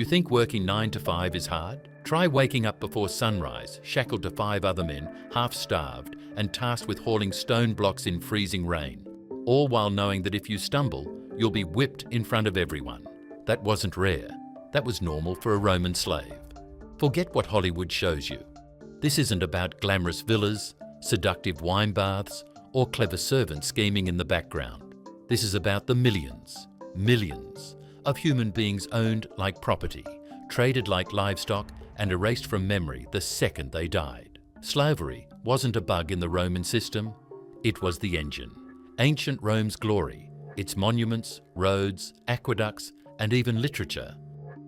You think working 9 to 5 is hard? Try waking up before sunrise, shackled to 5 other men, half-starved, and tasked with hauling stone blocks in freezing rain, all while knowing that if you stumble, you'll be whipped in front of everyone. That wasn't rare. That was normal for a Roman slave. Forget what Hollywood shows you. This isn't about glamorous villas, seductive wine baths, or clever servants scheming in the background. This is about the millions of human beings owned like property, traded like livestock, and erased from memory the second they died. Slavery wasn't a bug in the Roman system, it was the engine. Ancient Rome's glory, its monuments, roads, aqueducts, and even literature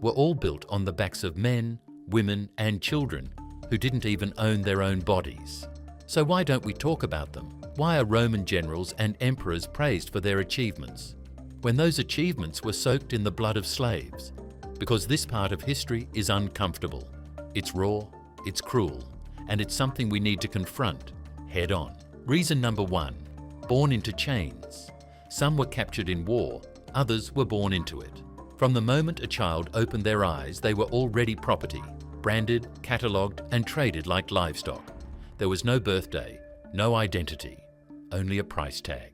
were all built on the backs of men, women, and children who didn't even own their own bodies. So why don't we talk about them? Why are Roman generals and emperors praised for their achievements, when those achievements were soaked in the blood of slaves? Because this part of history is uncomfortable. It's raw, it's cruel, and it's something we need to confront head on. Reason number 1, born into chains. Some were captured in war, others were born into it. From the moment a child opened their eyes, they were already property, branded, catalogued, and traded like livestock. There was no birthday, no identity, only a price tag.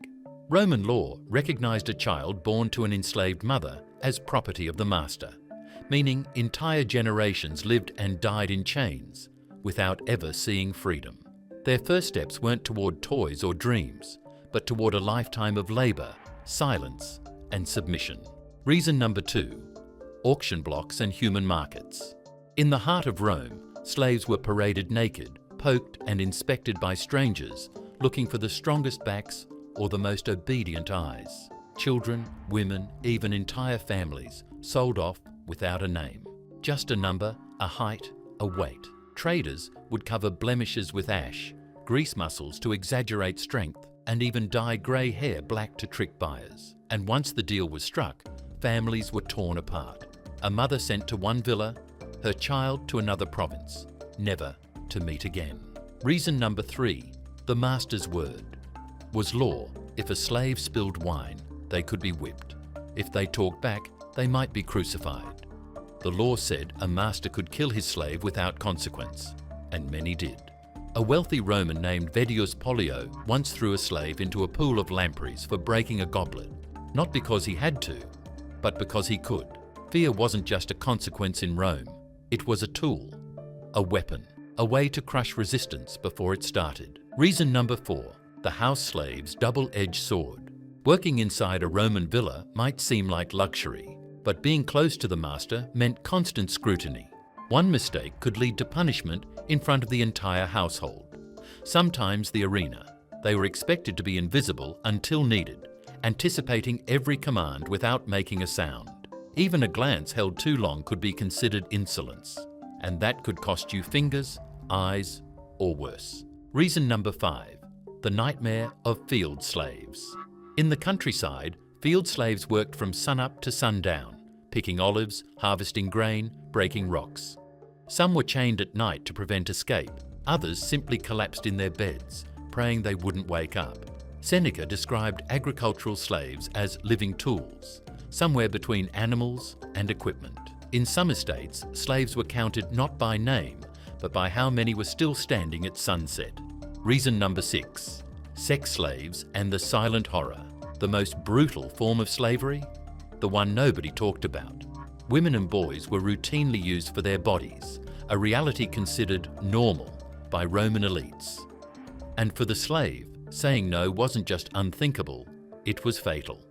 Roman law recognized a child born to an enslaved mother as property of the master, meaning entire generations lived and died in chains without ever seeing freedom. Their first steps weren't toward toys or dreams, but toward a lifetime of labor, silence, and submission. Reason number 2, auction blocks and human markets. In the heart of Rome, slaves were paraded naked, poked and inspected by strangers looking for the strongest backs or the most obedient eyes. Children, women, even entire families sold off without a name. Just a number, a height, a weight. Traders would cover blemishes with ash, grease muscles to exaggerate strength, and even dye grey hair black to trick buyers. And once the deal was struck, families were torn apart. A mother sent to one villa, her child to another province, never to meet again. Reason number 3, the master's word. Was law, if a slave spilled wine, they could be whipped. If they talked back, they might be crucified. The law said a master could kill his slave without consequence, and many did. A wealthy Roman named Vettius Pollio once threw a slave into a pool of lampreys for breaking a goblet, not because he had to, but because he could. Fear wasn't just a consequence in Rome, it was a tool, a weapon, a way to crush resistance before it started. Reason number 4, the house slave's double-edged sword. Working inside a Roman villa might seem like luxury, but being close to the master meant constant scrutiny. One mistake could lead to punishment in front of the entire household. Sometimes the arena. They were expected to be invisible until needed, anticipating every command without making a sound. Even a glance held too long could be considered insolence, and that could cost you fingers, eyes, or worse. Reason number 5, the nightmare of field slaves. In the countryside, field slaves worked from sunup to sundown, picking olives, harvesting grain, breaking rocks. Some were chained at night to prevent escape. Others simply collapsed in their beds, praying they wouldn't wake up. Seneca described agricultural slaves as living tools, somewhere between animals and equipment. In some estates, slaves were counted not by name, but by how many were still standing at sunset. Reason number 6, sex slaves and the silent horror. The most brutal form of slavery? The one nobody talked about. Women and boys were routinely used for their bodies, a reality considered normal by Roman elites. And for the slave, saying no wasn't just unthinkable, it was fatal.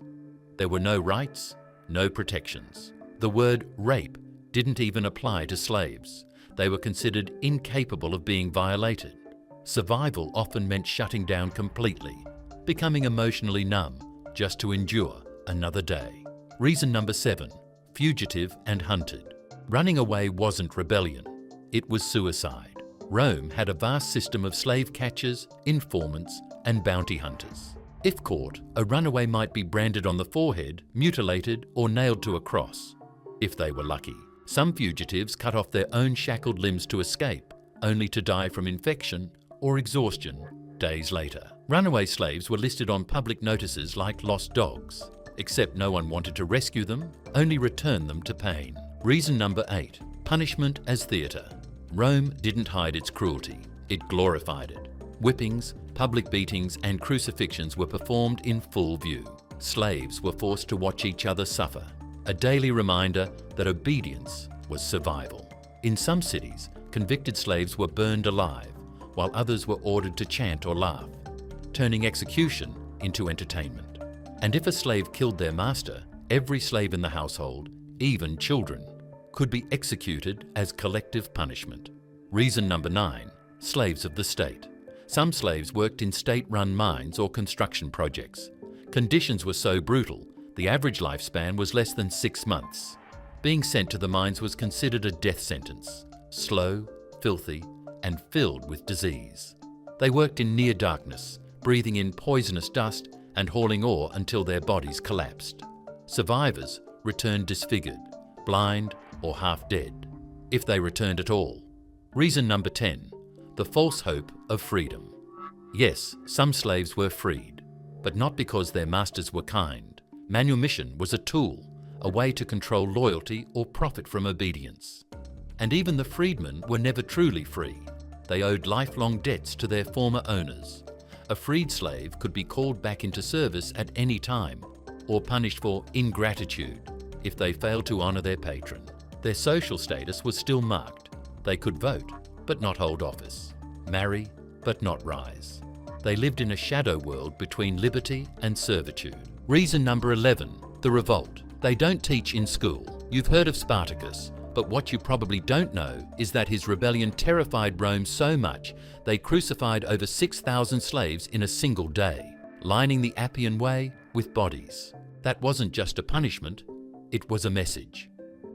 There were no rights, no protections. The word rape didn't even apply to slaves. They were considered incapable of being violated. Survival often meant shutting down completely, becoming emotionally numb just to endure another day. Reason number 7, fugitive and hunted. Running away wasn't rebellion, it was suicide. Rome had a vast system of slave catchers, informants, and bounty hunters. If caught, a runaway might be branded on the forehead, mutilated, or nailed to a cross, if they were lucky. Some fugitives cut off their own shackled limbs to escape, only to die from infection or exhaustion days later. Runaway slaves were listed on public notices like lost dogs, except no one wanted to rescue them, only return them to pain. Reason number 8. Punishment as theatre. Rome didn't hide its cruelty, it glorified it. Whippings, public beatings and crucifixions were performed in full view. Slaves were forced to watch each other suffer, a daily reminder that obedience was survival. In some cities, convicted slaves were burned alive, while others were ordered to chant or laugh, turning execution into entertainment. And if a slave killed their master, every slave in the household, even children, could be executed as collective punishment. Reason number 9. Slaves of the state. Some slaves worked in state-run mines or construction projects. Conditions were so brutal, the average lifespan was less than 6 months. Being sent to the mines was considered a death sentence, slow, filthy, and filled with disease. They worked in near darkness, breathing in poisonous dust and hauling ore until their bodies collapsed. Survivors returned disfigured, blind, or half dead, if they returned at all. Reason number 10. The false hope of freedom. Yes, some slaves were freed, but not because their masters were kind. Manumission was a tool, a way to control loyalty or profit from obedience. And even the freedmen were never truly free. They owed lifelong debts to their former owners. A freed slave could be called back into service at any time, or punished for ingratitude if they failed to honour their patron. Their social status was still marked. They could vote, but not hold office, marry, but not rise. They lived in a shadow world between liberty and servitude. Reason number 11, the revolt. They don't teach in school. You've heard of Spartacus, but what you probably don't know is that his rebellion terrified Rome so much they crucified over 6,000 slaves in a single day, lining the Appian Way with bodies. That wasn't just a punishment, it was a message.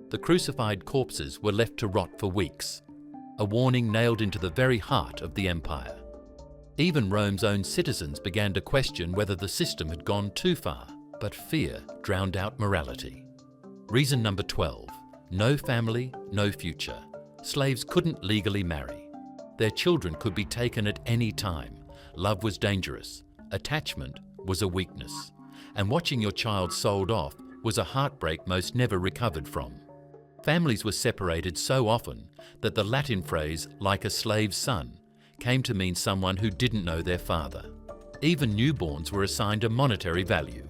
The crucified corpses were left to rot for weeks, a warning nailed into the very heart of the empire. Even Rome's own citizens began to question whether the system had gone too far, but fear drowned out morality. Reason number 12. No family, no future. Slaves couldn't legally marry. Their children could be taken at any time. Love was dangerous. Attachment was a weakness. And watching your child sold off was a heartbreak most never recovered from. Families were separated so often that the Latin phrase, like a slave's son, came to mean someone who didn't know their father. Even newborns were assigned a monetary value,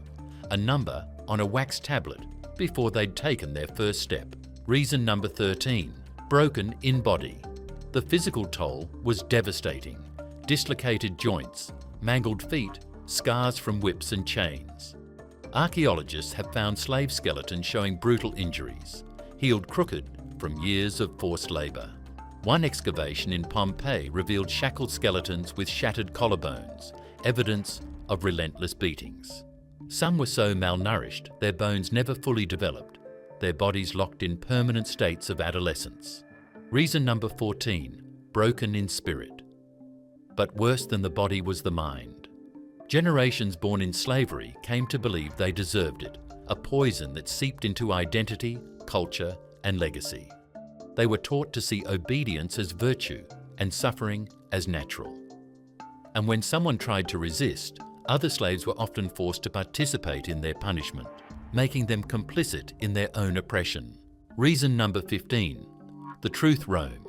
a number on a wax tablet before they'd taken their first step. Reason number 13, broken in body. The physical toll was devastating. Dislocated joints, mangled feet, scars from whips and chains. Archaeologists have found slave skeletons showing brutal injuries, healed crooked from years of forced labour. One excavation in Pompeii revealed shackled skeletons with shattered collarbones, evidence of relentless beatings. Some were so malnourished their bones never fully developed, their bodies locked in permanent states of adolescence. Reason number 14, broken in spirit. But worse than the body was the mind. Generations born in slavery came to believe they deserved it, a poison that seeped into identity, culture, and legacy. They were taught to see obedience as virtue and suffering as natural. And when someone tried to resist, other slaves were often forced to participate in their punishment, making them complicit in their own oppression. Reason number 15, the truth Rome.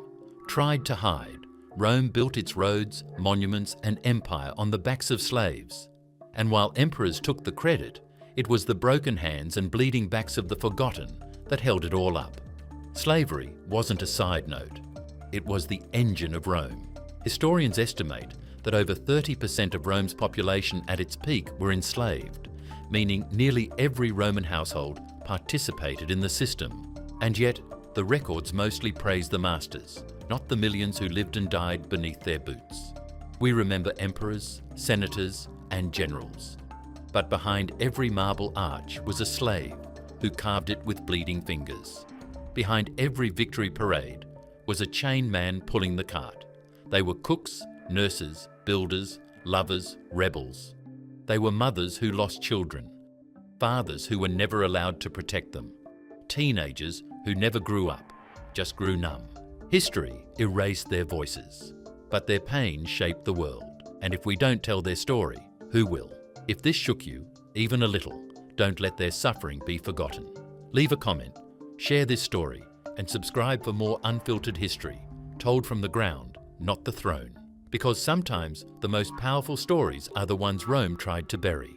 Tried to hide, Rome built its roads, monuments, and empire on the backs of slaves. And while emperors took the credit, it was the broken hands and bleeding backs of the forgotten that held it all up. Slavery wasn't a side note. It was the engine of Rome. Historians estimate that over 30% of Rome's population at its peak were enslaved, meaning nearly every Roman household participated in the system. And yet, the records mostly praise the masters, not the millions who lived and died beneath their boots. We remember emperors, senators, and generals. But behind every marble arch was a slave who carved it with bleeding fingers. Behind every victory parade was a chained man pulling the cart. They were cooks, nurses, builders, lovers, rebels. They were mothers who lost children, fathers who were never allowed to protect them, teenagers who never grew up, just grew numb. History erased their voices, but their pain shaped the world. And if we don't tell their story, who will? If this shook you, even a little, don't let their suffering be forgotten. Leave a comment. Share this story and subscribe for more unfiltered history, told from the ground, not the throne. Because sometimes the most powerful stories are the ones Rome tried to bury.